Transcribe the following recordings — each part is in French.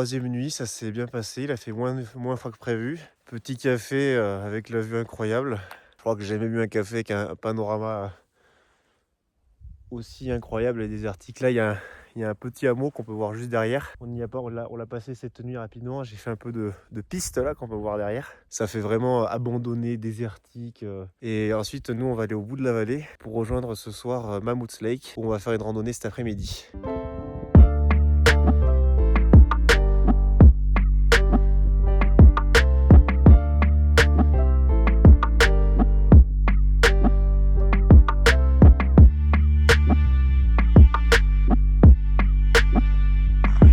troisième nuit, ça s'est bien passé, il a fait moins froid que prévu. Petit café avec la vue incroyable. Je crois que j'ai jamais bu un café avec un panorama aussi incroyable et désertique. Là, il y a un petit hameau qu'on peut voir juste derrière. On n'y a pas, on l'a passé cette nuit rapidement. J'ai fait un peu de piste là qu'on peut voir derrière. Ça fait vraiment abandonné, désertique. Et ensuite, nous, on va aller au bout de la vallée pour rejoindre ce soir Mammoth Lake où on va faire une randonnée cet après-midi.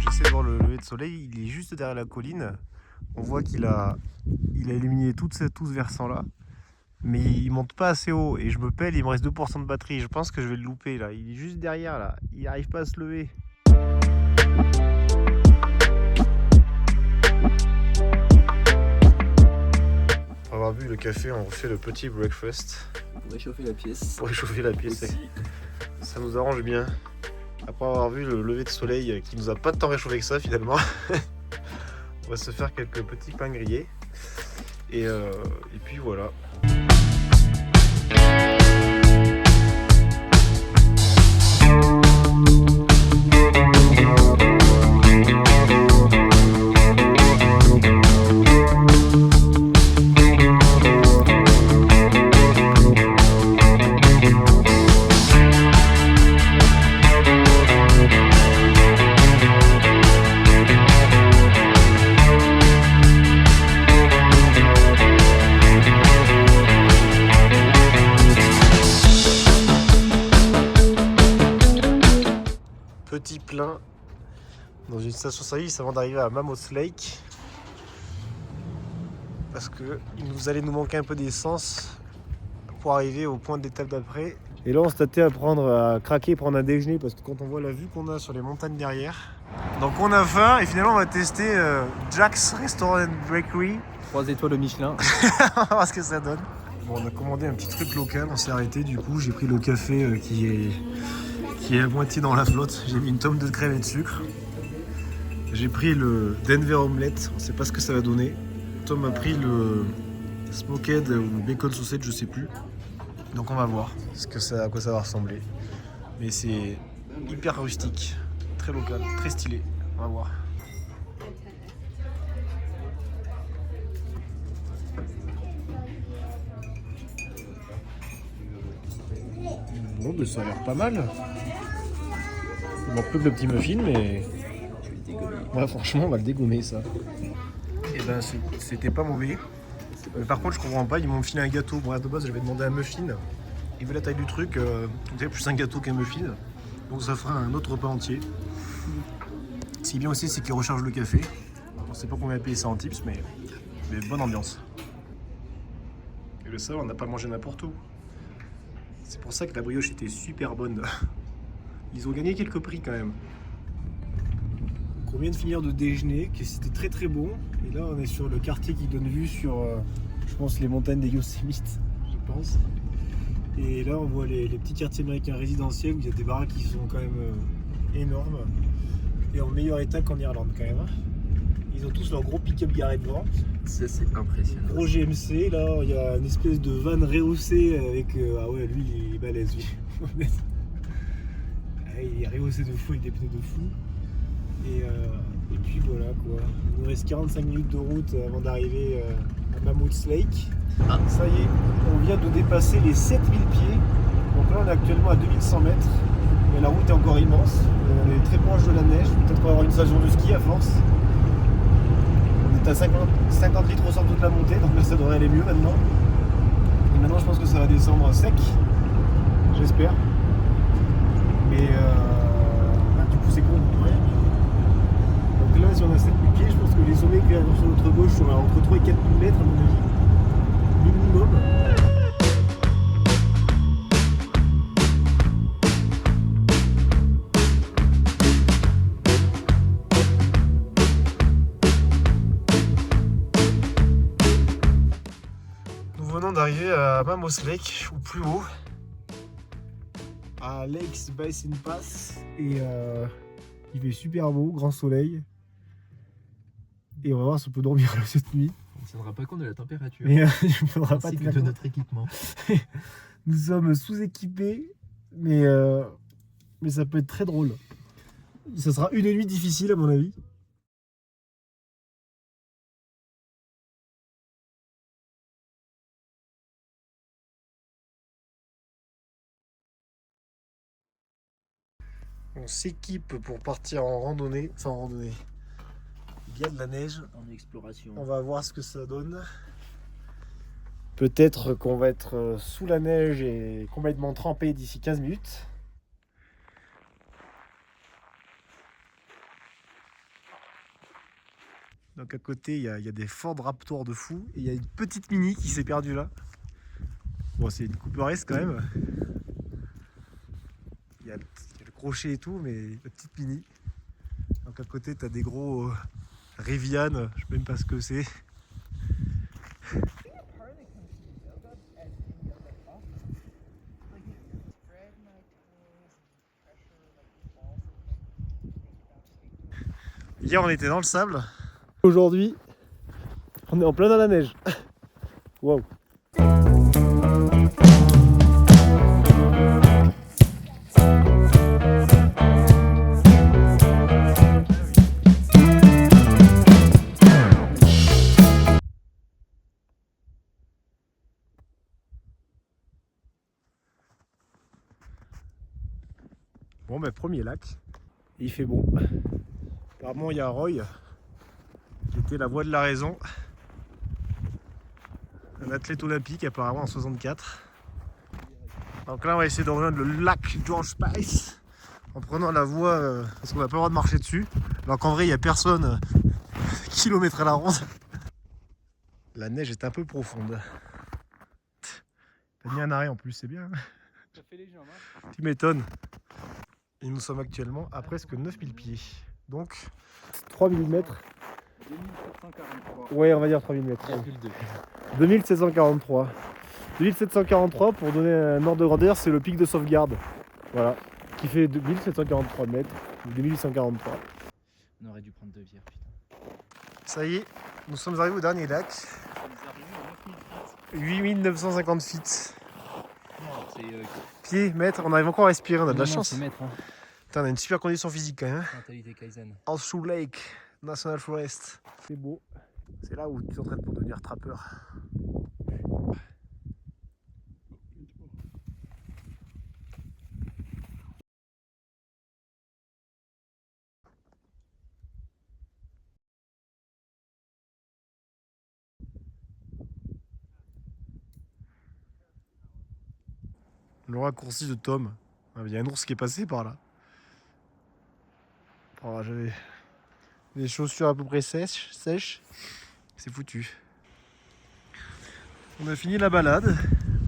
J'essaie de voir le lever de soleil, il est juste derrière la colline. On voit qu'il a illuminé tout ce versant là. Mais il monte pas assez haut et je me pèle, il me reste 2% de batterie. Je pense que je vais le louper là. Il est juste derrière là. Il n'arrive pas à se lever. Après avoir bu le café, on refait le petit breakfast. Pour réchauffer la pièce. Pour réchauffer la pièce. Aussi. Ça nous arrange bien. Après avoir vu le lever de soleil qui nous a pas tant réchauffé que ça finalement. On va se faire quelques petits pains grillés. Et puis voilà. Petit plein dans une station-service avant d'arriver à Mammoth Lake parce que il nous allait nous manquer un peu d'essence pour arriver au point d'étape d'après. Et là on se tâtait à craquer, prendre un déjeuner parce que quand on voit la vue qu'on a sur les montagnes derrière, donc on a faim et finalement on va tester Jack's Restaurant Bakery. 3 étoiles au Michelin. On va voir ce que ça donne. Bon, on a commandé un petit truc local, on s'est arrêté du coup, j'ai pris le café qui est à moitié dans la flotte. J'ai mis une tome de crème et de sucre. J'ai pris le Denver Omelette, on sait pas ce que ça va donner. Tom a pris le Smoked ou Bacon Sausage, je sais plus. Donc on va voir à quoi ça va ressembler. Mais c'est hyper rustique, très local, très stylé. On va voir. Bon, ben, ça a l'air pas mal. Il manque plus que le petit muffin, mais ouais, franchement, on va le dégommer ça. Et ben, c'était pas mauvais. Mais par contre, je comprends pas, ils m'ont filé un gâteau. Bon, de base, j'avais demandé un muffin. Et vu la taille du truc, plus un gâteau qu'un muffin. Donc ça fera un autre repas entier. Ce qui est bien aussi, c'est qu'ils rechargent le café. On sait pas combien payer ça en tips, mais bonne ambiance. Et le ça, on n'a pas mangé n'importe où. C'est pour ça que la brioche était super bonne. Ils ont gagné quelques prix quand même. On vient de finir de déjeuner, que c'était très très bon. Et là on est sur le quartier qui donne vue sur, je pense, les montagnes des Yosemite, je pense. Et là on voit les petits quartiers américains résidentiels où il y a des baraques qui sont quand même énormes. Et en meilleur état qu'en Irlande quand même. Ils ont tous leur gros pick-up garé devant. Ça c'est impressionnant. Gros GMC, là il y a une espèce de van rehaussé avec... ah ouais, lui il est balèze lui. Il est rehaussé de fou avec des pneus de fou. Et puis voilà quoi. Il nous reste 45 minutes de route avant d'arriver à Mammoth Lake. Ah. Ça y est, on vient de dépasser les 7000 pieds. Donc là on est actuellement à 2100 mètres. Mais la route est encore immense. On est très proche de la neige. Peut-être qu'on va avoir une station de ski à force. On est à 50 litres au sortir de la montée. Donc là ça devrait aller mieux maintenant. Et maintenant je pense que ça va descendre sec. J'espère. Mais du coup c'est con. Ouais. Donc là si on a 7000 pieds, je pense que les sommets qui arrivent sur notre gauche sont entre 3 et 4000 mètres à mon avis. Minimum. Nous venons d'arriver à Mammoth Lake, ou plus haut, à Lakes Basin Pass, et il fait super beau, grand soleil. Et on va voir si on peut dormir là cette nuit. On ne tiendra pas compte de la température. Mais il ne faudra pas ainsi que tenir de compte. notre équipement. Nous sommes sous-équipés, mais ça peut être très drôle. Ça sera une nuit difficile à mon avis. On s'équipe pour partir en randonnée. Enfin en randonnée. Il y a de la neige. En exploration. On va voir ce que ça donne. Peut-être qu'on va être sous la neige et complètement trempé d'ici 15 minutes. Donc à côté, il y a des Ford Raptor de fou. Et il y a une petite Mini qui s'est perdue là. Bon, c'est une Cooper S quand même. Il y a le crochet et tout, mais la petite Mini. Donc à côté, tu as des gros Rivian. Je ne sais même pas ce que c'est. Hier, on était dans le sable. Aujourd'hui, on est en plein dans la neige. Waouh. Bon, ben premier lac. Et il fait bon. Apparemment, il y a Roy qui était la voix de la raison. Un athlète olympique apparemment en 64. Donc là on va essayer de rejoindre le lac George Spice en prenant la voie parce qu'on n'a pas le droit de marcher dessus. Alors qu'en vrai il n'y a personne kilomètre à la ronde. La neige est un peu profonde. T'as mis un arrêt en plus, c'est bien. Ça fait léger en marche. Tu m'étonnes. Et nous sommes actuellement à presque 9000 pieds. Donc 3000 mètres. 2743. Ouais, on va dire 3000 mètres. 2743. 2743, pour donner un ordre de grandeur, c'est le pic de sauvegarde. Voilà. Qui fait 2743 mètres. 2843. On aurait dû prendre 2 bières, putain. Ça y est, nous sommes arrivés au dernier lac. On est arrivé à 8950 feet. Non, c'est Pieds, mètres, on arrive encore à respirer, on a de la chance. C'est mètres, hein. Putain, on a une super condition physique quand même. Hein. Mentalité Kaizen. Horseshoe Lake, National Forest. C'est beau. C'est là où tu t'entraînes pour devenir trappeur. Le raccourci de Tom. Il y a un ours qui est passé par là. Oh, j'avais des chaussures à peu près sèches. C'est foutu. On a fini la balade.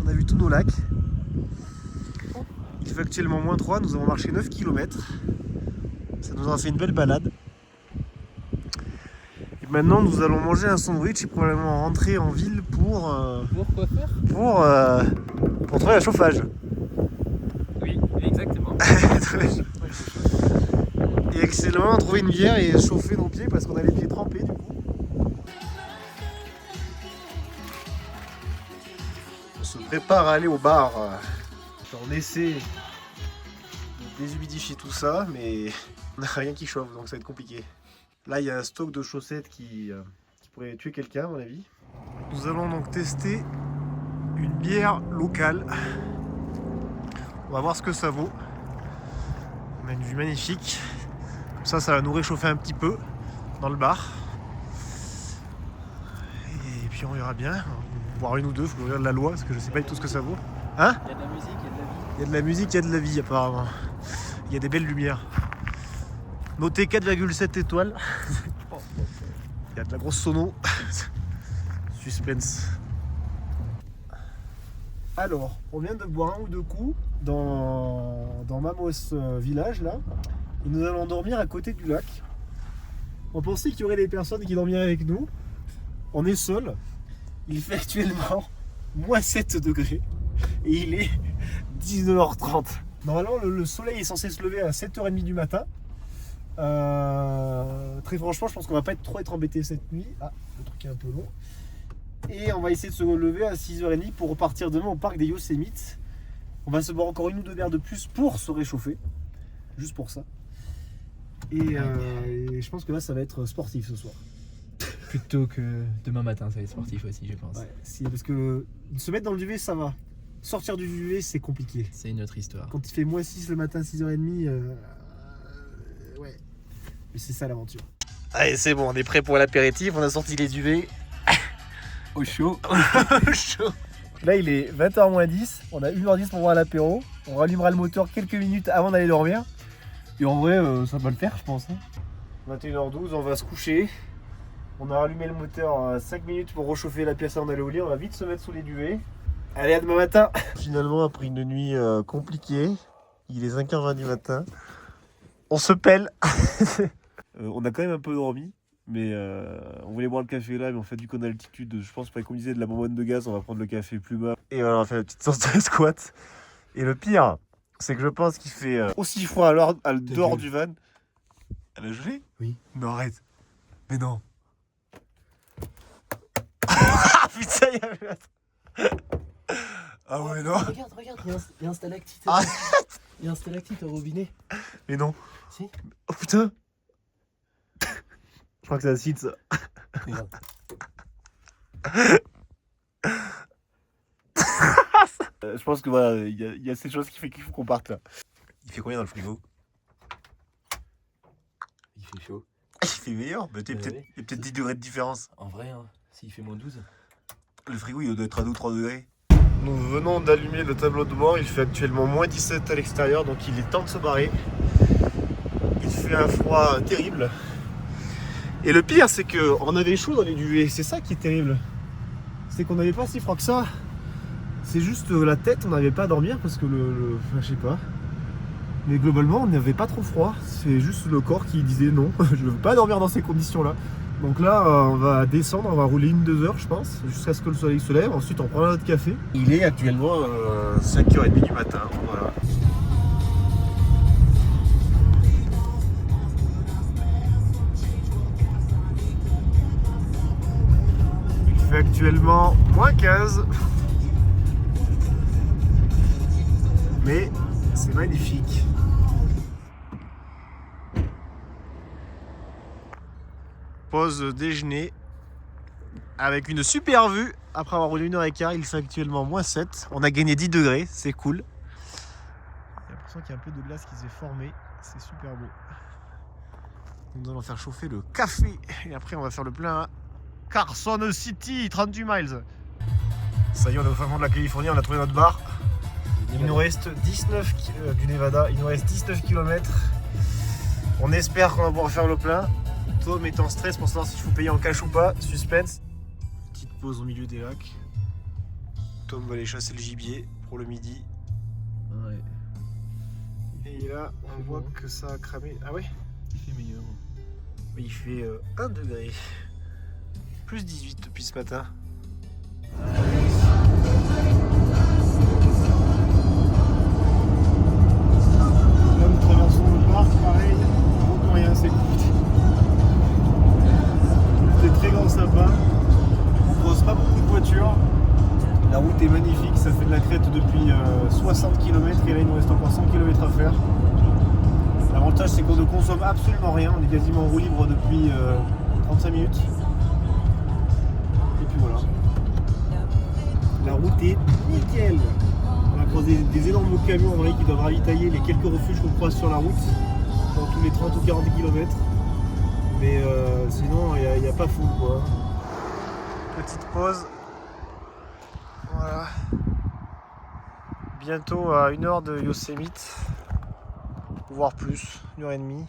On a vu tous nos lacs. Il fait actuellement -3. Nous avons marché 9 km. Ça nous a fait une belle balade. Et maintenant, nous allons manger un sandwich et probablement rentrer en ville pour quoi faire? Pour trouver un chauffage. Oui, exactement. Et excellent, trouver une bière et chauffer nos pieds parce qu'on a les pieds trempés du coup. On se prépare à aller au bar. On essaie de déshumidifier tout ça, mais on n'a rien qui chauffe donc ça va être compliqué. Là il y a un stock de chaussettes qui pourrait tuer quelqu'un à mon avis. Nous allons donc tester une bière locale. On va voir ce que ça vaut. On a une vue magnifique. Comme ça va nous réchauffer un petit peu dans le bar. Et puis on verra bien. Voire une ou deux, il faut que je regarde la loi parce que je sais pas du tout ce que ça vaut. Hein? Il y a de la musique, il y a de la vie. Il y a de la musique, il y a de la vie apparemment. Il y a des belles lumières. Notez 4,7 étoiles. Il y a de la grosse sono. Suspense. Alors, on vient de boire un ou deux coups dans Mamos village là. Et nous allons dormir à côté du lac. On pensait qu'il y aurait des personnes qui dormiraient avec nous. On est seul. Il fait actuellement -7 degrés. Et il est 19h30. Normalement, le soleil est censé se lever à 7h30 du matin. Très franchement, je pense qu'on va pas trop être embêté cette nuit. Ah, le truc est un peu long. Et on va essayer de se lever à 6h30 pour repartir demain au parc des Yosémites. On va se boire encore une ou deux bières de plus pour se réchauffer. Juste pour ça. Et je pense que là, ça va être sportif ce soir. Plutôt que demain matin, ça va être sportif aussi, je pense. Ouais, parce que se mettre dans le duvet, ça va. Sortir du duvet, c'est compliqué. C'est une autre histoire. Quand il fait -6 le matin, 6h30, ouais. Mais c'est ça l'aventure. Allez, c'est bon, on est prêt pour l'apéritif. On a sorti les duvets. Au chaud. Là, il est 20h-10. On a 1h10 pour voir l'apéro. On rallumera le moteur quelques minutes avant d'aller dormir. Et en vrai, ça va le faire, je pense. 21h12, on va se coucher. On a rallumé le moteur 5 minutes pour réchauffer la pièce avant d'aller au lit. On va vite se mettre sous les duvets. Allez, à demain matin. Finalement, après une nuit compliquée, il est 5h20 du matin. On se pèle. On a quand même un peu dormi. Mais on voulait boire le café là, mais en fait, vu qu'on a l'altitude, je pense, pour économiser de la bonbonne de gaz, on va prendre le café plus bas. Et voilà, on va faire une petite séance de squat. Et le pire, c'est que je pense qu'il fait aussi froid à dehors du van. Elle a gelé ? Oui. Non, arrête. Mais non. Ah putain, il y a... Ah ouais, non. Regarde, il y a un stalactite. Arrête. Il y a un stalactite au robinet. Mais non. Si. Oh putain. Je crois que c'est acide ça. Regarde. Je pense que voilà, il y a ces choses qui fait qu'il faut qu'on parte là. Il fait combien dans le frigo? Il fait chaud. Il fait meilleur, mais il y a peut-être 10 degrés de différence. En vrai, hein, s'il fait -12. Le frigo il doit être à 2-3 degrés. Nous venons d'allumer le tableau de bord, il fait actuellement -17 à l'extérieur, donc il est temps de se barrer. Il fait un froid terrible. Et le pire, c'est qu'on avait chaud dans les duvets, c'est ça qui est terrible. C'est qu'on n'avait pas si froid que ça. C'est juste la tête, on n'avait pas à dormir parce que enfin, je sais pas. Mais globalement, on n'avait pas trop froid. C'est juste le corps qui disait non, je ne veux pas dormir dans ces conditions-là. Donc là, on va descendre, on va rouler 1-2 heures, je pense, jusqu'à ce que le soleil se lève. Ensuite, on prend notre café. Il est actuellement 5h30 du matin. Voilà. Il fait actuellement -15. Mais c'est magnifique. Pause déjeuner avec une super vue. Après avoir roulé 1h15, il fait actuellement -7. On a gagné 10 degrés, c'est cool. J'ai l'impression qu'il y a un peu de glace qui s'est formée. C'est super beau. Nous allons faire chauffer le café. Et après, on va faire le plein à Carson City, 38 miles. Ça y est, on est au fin fond de la Californie, on a trouvé notre bar. Il nous reste 19 du Nevada, il nous reste 19 km. On espère qu'on va pouvoir faire le plein. Tom est en stress pour savoir s'il faut payer en cash ou pas. Suspense. Petite pause au milieu des lacs. Tom va aller chasser le gibier pour le midi. Ouais. Et là, on voit que ça a cramé. Ah ouais? Il fait meilleur. Il fait 1 degré. Plus 18 depuis ce matin. Là, nous traversons le parc, pareil. Aucun rien s'écoute. C'est très grand sympa. On croise pas beaucoup de voitures. La route est magnifique, ça fait de la crête depuis 60 km et là il nous reste encore 100 km à faire. L'avantage c'est qu'on ne consomme absolument rien, on est quasiment en roue libre depuis 35 minutes. Et puis voilà. La route est nickel. On a croisé des énormes camions en qui doivent ravitailler les quelques refuges qu'on croise sur la route dans tous les 30 ou 40 km. Mais sinon il n'y a pas fou quoi. Petite pause. Voilà. Bientôt à 1 heure de Yosemite. Voire plus, 1h30.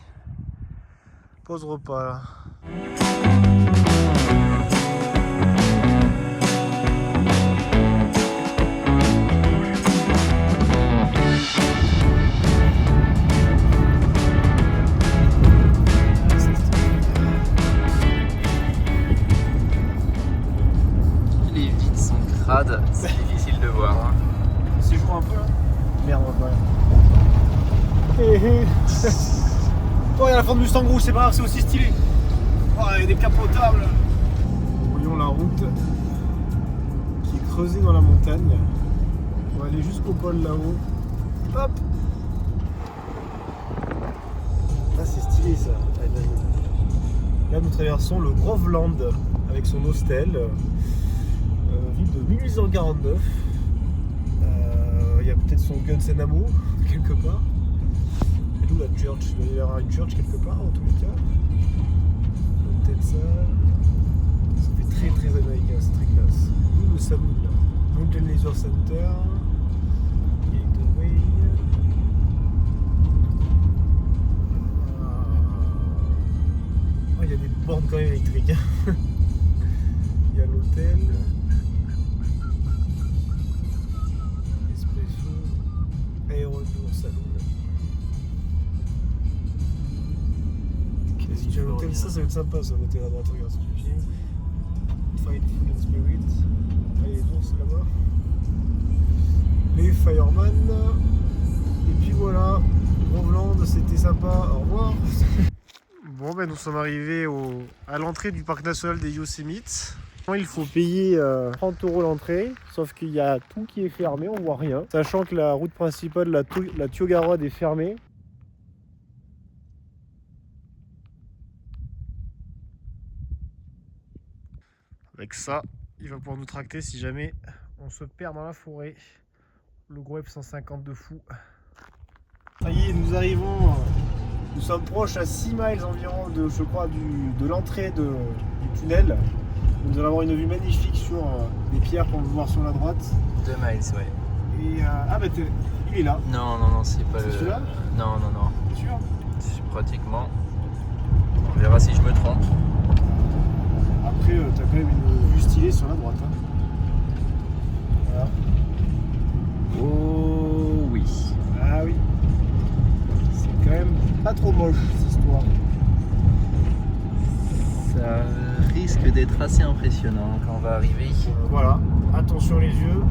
Pause repas là. Les vides sont crades, c'est difficile de voir. Hein. C'est chaud un peu là. Merde, on va pas. Oh, il y a la forme du Mustang rouge, c'est pas grave, c'est aussi stylé. Oh, il y a des capotables. Voyons la route qui est creusée dans la montagne. On va aller jusqu'au col là-haut. Hop. Ah, c'est stylé ça. Là, nous traversons le Groveland avec son hostel. Ville de 1849. Il y a peut-être son Guns N' Ammo quelque part. Et d'où la church? Il doit y avoir une church quelque part en tous les cas. Peut-être ça. Ça fait très très américain, c'est très classe. D'où le saloon là. Mountain Laser Center. Gateway. Il y a des bornes quand même électriques. Il y a l'hôtel. Espresso. Aérotour Saloon. Si j'ai un hôtel, ça va être sympa ça, l'hôtel à droite, regarde ce que tu filmes. Fight Food and Spirit. Ah, il y a les ours là-bas. Les Fireman. Et puis voilà, Groveland, c'était sympa, au revoir. Bon ben nous sommes arrivés à l'entrée du parc national des Yosemite. Il faut payer 30 € l'entrée, sauf qu'il y a tout qui est fermé, on voit rien. Sachant que la route principale, la Tioga Road est fermée. Avec ça, il va pouvoir nous tracter si jamais on se perd dans la forêt. Le gros F-150 de fou. Ça y est, nous arrivons, nous sommes proches à 6 miles environ de, je crois, de l'entrée du tunnel. Nous allons avoir une vue magnifique sur les pierres qu'on peut voir sur la droite. 2 miles, ouais. Et ah bah il est là. Non, non, non, c'est pas le... celui-là? Non, non, non. T'es sûr? C'est pratiquement... On verra si je me trompe. Après, t'as quand même une vue stylée sur la droite. Hein. Voilà. Oh oui. Ah oui. C'est quand même pas trop moche cette histoire. Ça risque d'être assez impressionnant quand on va arriver. Voilà, attention les yeux.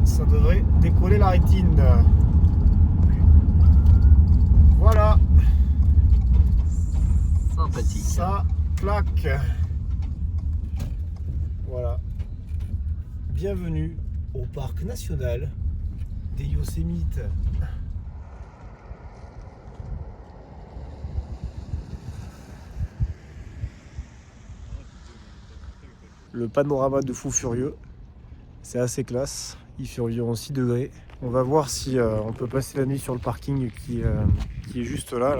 Ça devrait décoller la rétine. Voilà. Sympathique. Ça claque. Voilà. Bienvenue au parc national des Yosemite. Le panorama de fou furieux, c'est assez classe. Il fait environ 6 degrés. On va voir si on peut passer la nuit sur le parking qui est juste là.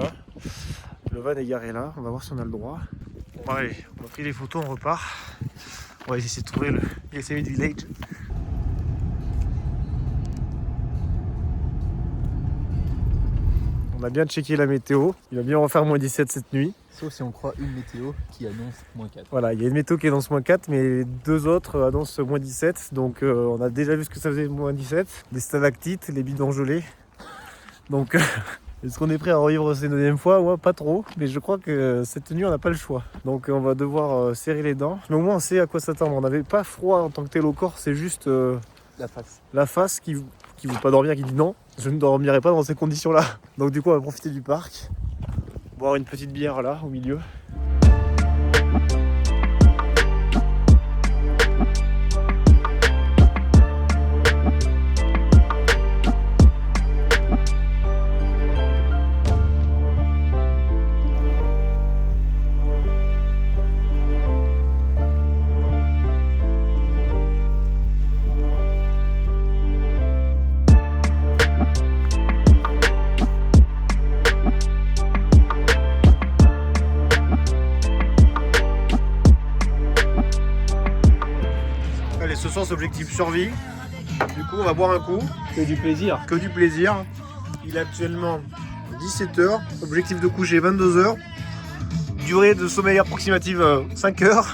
Le van est garé là. On va voir si on a le droit. Bon, allez, on a pris les photos, on repart. On va essayer de trouver le Yosemite Village. On a bien checké la météo. Il va bien en faire moins 17 cette nuit. Sauf si on croit une météo qui annonce moins 4. Voilà, il y a une météo qui annonce moins 4, mais les deux autres annoncent moins 17. Donc on a déjà vu ce que ça faisait moins 17. Les stalactites, les bidons gelés. Donc est-ce qu'on est prêt à revivre ces 9e fois? Ouais, pas trop. Mais je crois que cette nuit, on n'a pas le choix. Donc on va devoir serrer les dents. Mais au moins, on sait à quoi s'attendre. On n'avait pas froid en tant que tel au corps. C'est juste la face qui veut pas dormir, qui dit non, je ne dormirai pas dans ces conditions-là. Donc du coup, on va profiter du parc. Boire une petite bière là, au milieu. Ce soir, c'est objectif survie. Du coup, on va boire un coup. Que du plaisir. Que du plaisir. Il est actuellement 17h. Objectif de coucher 22h. Durée de sommeil approximative 5h.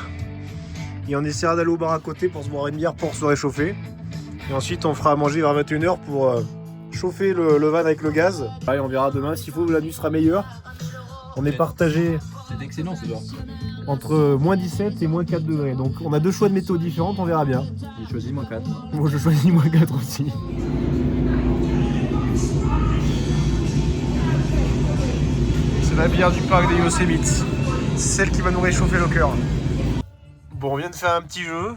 Et on essaiera d'aller au bar à côté pour se boire une bière pour se réchauffer. Et ensuite, on fera à manger vers 21h pour chauffer le van avec le gaz. Allez, on verra demain. S'il faut, la nuit sera meilleure. On est partagé. C'est excellent ce genre. Entre moins 17 et moins 4 degrés. Donc on a deux choix de météo différentes, on verra bien. J'ai choisi moins 4. Moi je choisis moins 4 aussi. C'est la bière du parc des Yosemite. C'est celle qui va nous réchauffer le cœur. Bon, on vient de faire un petit jeu.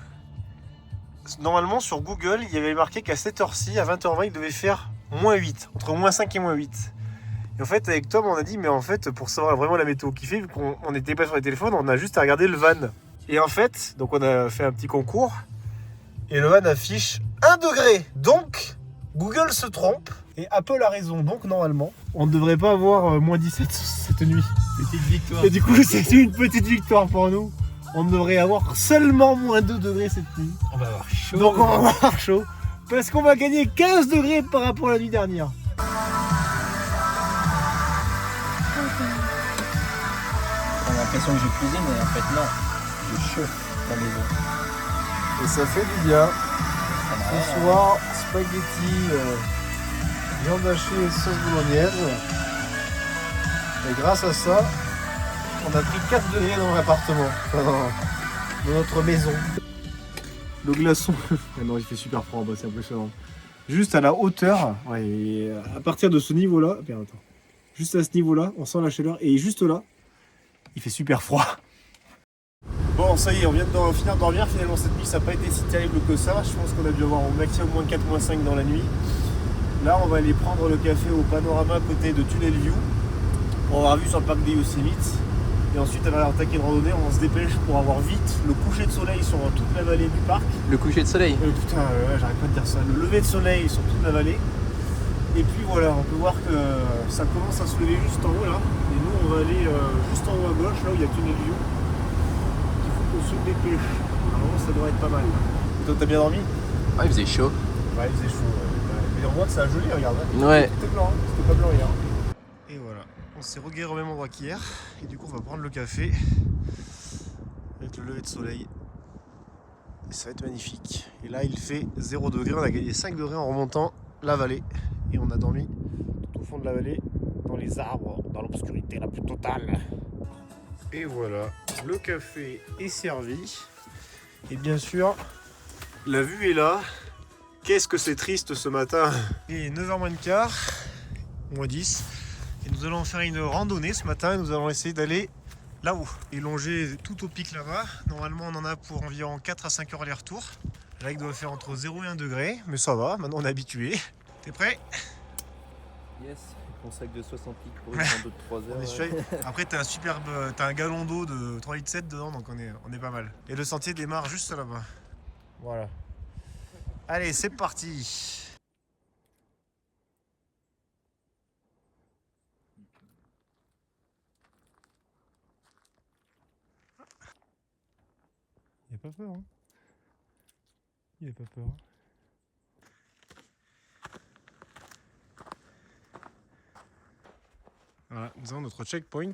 Normalement, sur Google, il y avait marqué qu'à cette heure-ci, à 20h20, il devait faire moins 8. Entre moins 5 et moins 8. Et en fait, avec Tom, on a dit, mais en fait, pour savoir vraiment la météo qu'il fait, vu qu'on n'était pas sur les téléphones, on a juste à regarder le van. Et en fait, donc on a fait un petit concours. Et le van affiche 1 degré. Donc, Google se trompe. Et Apple a raison. Donc, normalement, on ne devrait pas avoir moins 17 cette nuit. Petite victoire. Et du coup, c'est une petite victoire pour nous. On devrait avoir seulement moins 2 degrés cette nuit. On va avoir chaud. Donc, on va avoir chaud. Parce qu'on va gagner 15 degrés par rapport à la nuit dernière. On a l'impression que je cuisine, mais en fait, non. Je chauffe la maison. Et ça fait du bien. Ce soir, spaghetti, viande hachée et sauce bolognaise. Et grâce à ça, on a pris 4 degrés dans l'appartement, dans notre maison. Le glaçon, ah non, il fait super froid, bah, c'est impressionnant. Juste à la hauteur, ouais, et à partir de ce niveau-là, juste à ce niveau-là, on sent la chaleur, et juste là, il fait super froid. Bon, ça y est, on vient de finir de dormir. Finalement, cette nuit, ça n'a pas été si terrible que ça. Je pense qu'on a dû avoir au maximum moins 4, moins 5 dans la nuit. Là, on va aller prendre le café au Panorama à côté de Tunnel View pour avoir vue sur le parc des Yosemite. Et ensuite, avant d'attaquer une randonnée, on se dépêche pour avoir vite le coucher de soleil sur toute la vallée du parc. Le coucher de soleil. Putain, j'arrête pas de dire ça. Le lever de soleil sur toute la vallée. Et puis voilà, on peut voir que ça commence à se lever juste en haut là. Et nous, on va aller juste en haut à gauche, là où il y a Tunnel View. On se dépêche. Normalement, ça devrait être pas mal. Et toi, t'as bien dormi? Ouais, il faisait chaud. Ouais, il faisait chaud. Mais on voit que ça a gelé, regarde. Ouais. C'était blanc, hein. C'était pas blanc hier. Et voilà, on s'est reguéré au même endroit qu'hier. Et du coup, on va prendre le café avec le lever de soleil. Et ça va être magnifique. Et là, il fait 0 degré. On a gagné 5 degrés en remontant la vallée. Et on a dormi tout au fond de la vallée, dans les arbres, dans l'obscurité la plus totale. Et voilà, le café est servi. Et bien sûr, la vue est là. Qu'est-ce que c'est triste ce matin. Il est 9h moins le quart, moins 10. Et nous allons faire une randonnée ce matin. Et nous allons essayer d'aller là-haut. Et longer tout au pic là-bas. Normalement, on en a pour environ 4 à 5 heures aller-retour. Là, il doit faire entre 0 et 1 degré. Mais ça va, maintenant on est habitué. T'es prêt? Yes, mon sac de 60 litres pour une rando de 3 heures. On est sûr. Après, t'as un galon d'eau de 3,7 litres dedans, donc on est pas mal. Et le sentier démarre juste là-bas. Voilà. Allez, c'est parti. Il a pas peur, hein? Il a pas peur. Voilà, nous avons notre checkpoint.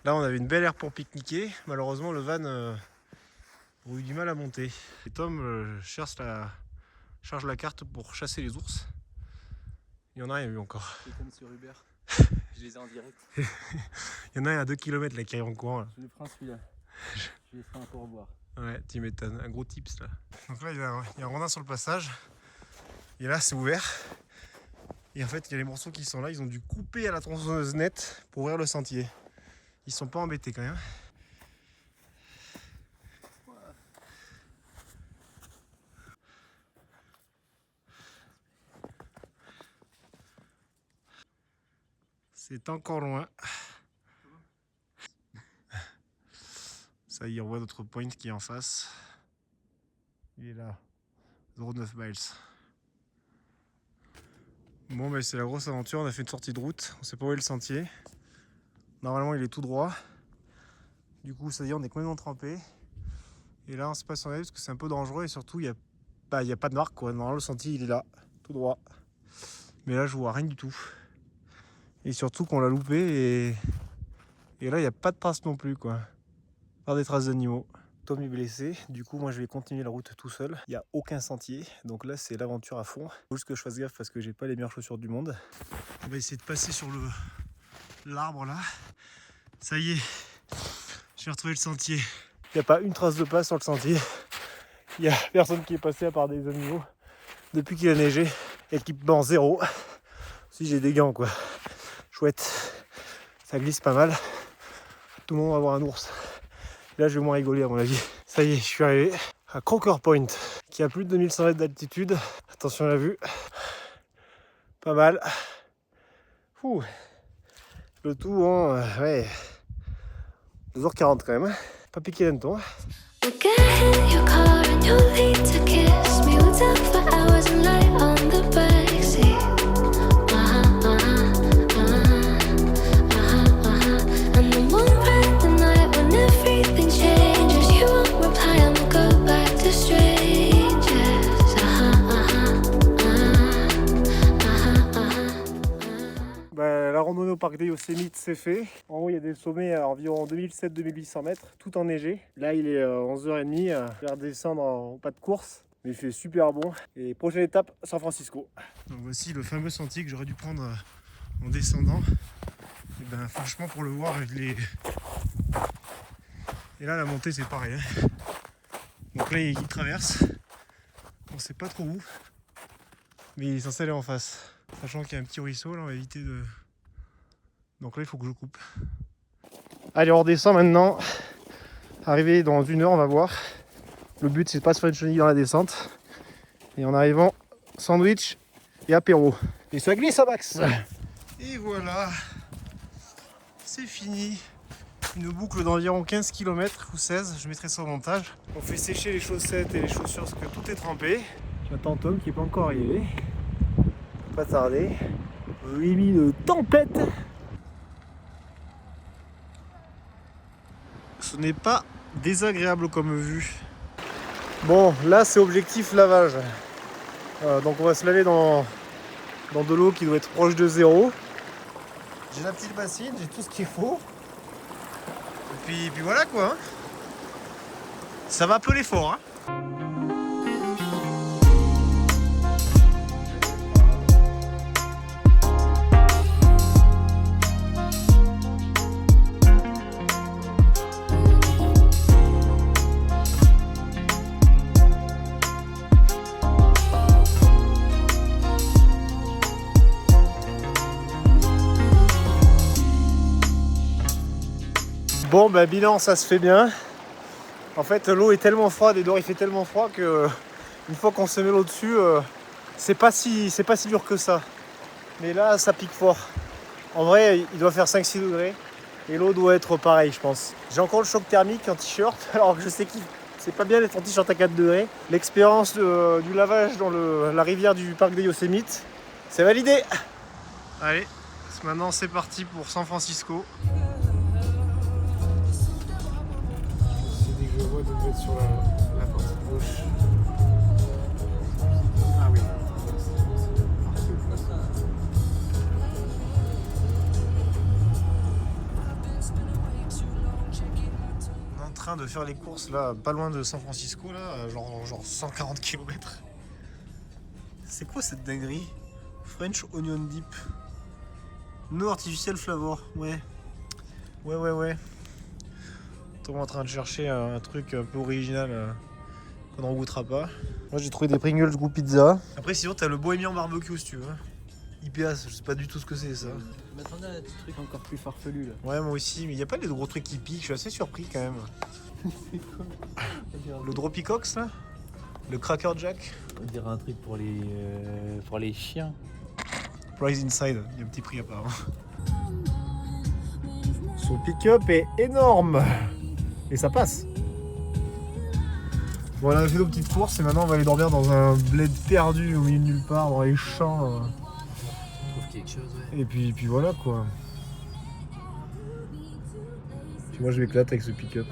Là, on avait une belle aire pour pique-niquer. Malheureusement, le van a eu du mal à monter. Et Tom charge la carte pour chasser les ours. Il y en a rien eu encore. C'est comme sur Uber. Je les ai en direct. Il y en a un à 2 km là, qui arrive en courant. Là. Je le prends celui-là. Je les ferai un pourboire. Ouais, tu m'étonnes. Un gros tips là. Donc là, il y a un rondin sur le passage. Et là, c'est ouvert. Et en fait, il y a les morceaux qui sont là. Ils ont dû couper à la tronçonneuse nette pour ouvrir le sentier. Ils sont pas embêtés quand même. C'est encore loin. Ça y est, on voit notre point qui est en face. Il est là. 0,9 miles. Bon, ben c'est la grosse aventure. On a fait une sortie de route. On sait pas où est le sentier. Normalement, il est tout droit. Du coup, ça y est, on est complètement trempé. Et là, on se passe en aile parce que c'est un peu dangereux et surtout, il n'y a pas de marque, quoi. Normalement, le sentier, il est là, tout droit. Mais là, je vois rien du tout. Et surtout qu'on l'a loupé et là, il n'y a pas de traces non plus, quoi. Pas des traces d'animaux. Tom est blessé, du coup moi je vais continuer la route tout seul. Il n'y a aucun sentier, donc là c'est l'aventure à fond. Faut juste que je fasse gaffe parce que j'ai pas les meilleures chaussures du monde. On va essayer de passer sur l'arbre là. Ça y est, j'ai retrouvé le sentier. Il n'y a pas une trace de pas sur le sentier. Il n'y a personne qui est passé à part des animaux. Depuis qu'il a neigé, équipement zéro. Si j'ai des gants quoi. Chouette. Ça glisse pas mal. Tout le monde va voir un ours. Là, je vais moins rigoler à mon avis. Ça y est, je suis arrivé à Croker Point, qui a plus de 2100 mètres d'altitude. Attention à la vue. Pas mal. Ouh. Le tout en 2h40 quand même. Pas piqué d'hanneton. La randonnée au parc des Yosemite c'est fait. En haut il y a des sommets à environ 2700-2800 mètres, tout enneigé. Là il est 11h30, je vais redescendre au pas de course, mais il fait super bon. Et prochaine étape, San Francisco. Donc voici le fameux sentier que j'aurais dû prendre en descendant. Et ben franchement pour le voir il est... Et là la montée c'est pareil. Donc là il traverse, on sait pas trop où, mais il est censé aller en face. Sachant qu'il y a un petit ruisseau là, on va éviter de... Donc là il faut que je coupe. Allez on redescend maintenant. Arrivé dans 1 heure on va voir. Le but c'est de pas se faire une chenille dans la descente. Et en arrivant, sandwich et apéro. Et ça glisse à max. Et voilà. C'est fini. Une boucle d'environ 15 km ou 16, je mettrai ça au montage. On fait sécher les chaussettes et les chaussures parce que tout est trempé. J'attends Tom qui n'est pas encore arrivé. Pas tarder. Je lui ai mis une tempête. Ce n'est pas désagréable comme vue. Bon, là c'est objectif lavage. Donc on va se laver dans de l'eau qui doit être proche de 0. J'ai la petite bassine, j'ai tout ce qu'il faut. Et puis voilà quoi. Hein. Ça va peler fort. Hein. Bon bah bilan ça se fait bien. En fait l'eau est tellement froide et dehors il fait tellement froid que une fois qu'on se met l'eau dessus c'est pas si dur que ça. Mais là ça pique fort. En vrai il doit faire 5-6 degrés et l'eau doit être pareil je pense. J'ai encore le choc thermique en t-shirt alors que je sais que c'est pas bien d'être en t-shirt à 4 degrés. L'expérience du lavage dans la rivière du parc des Yosemite, c'est validé. Allez, maintenant c'est parti pour San Francisco. Je vois de me mettre sur la partie gauche. Ah oui. On est en train de faire les courses là, pas loin de San Francisco là, genre 140 km. C'est quoi cette dinguerie? French Onion Dip. No artificial flavor, ouais. Ouais. On est en train de chercher un truc un peu original qu'on n'en goûtera pas. Moi j'ai trouvé des Pringles goût pizza. Après sinon t'as le bohémien barbecue si tu veux. IPA, je sais pas du tout ce que c'est ça. Je m'attendais à des trucs encore plus farfelus là. Ouais moi aussi, mais il n'y a pas des gros trucs qui piquent, je suis assez surpris quand même. C'est quoi? Le Dropicox là? Le Cracker Jack? On dirait un truc pour les chiens. Price Inside, il y a un petit prix apparemment. Son pick-up est énorme! Et ça passe. Bon, on a fait nos petites courses et maintenant on va aller dormir dans un bled perdu au milieu de nulle part, dans les champs. On trouve quelque chose, ouais. Et puis voilà quoi. Puis moi je m'éclate avec ce pick-up.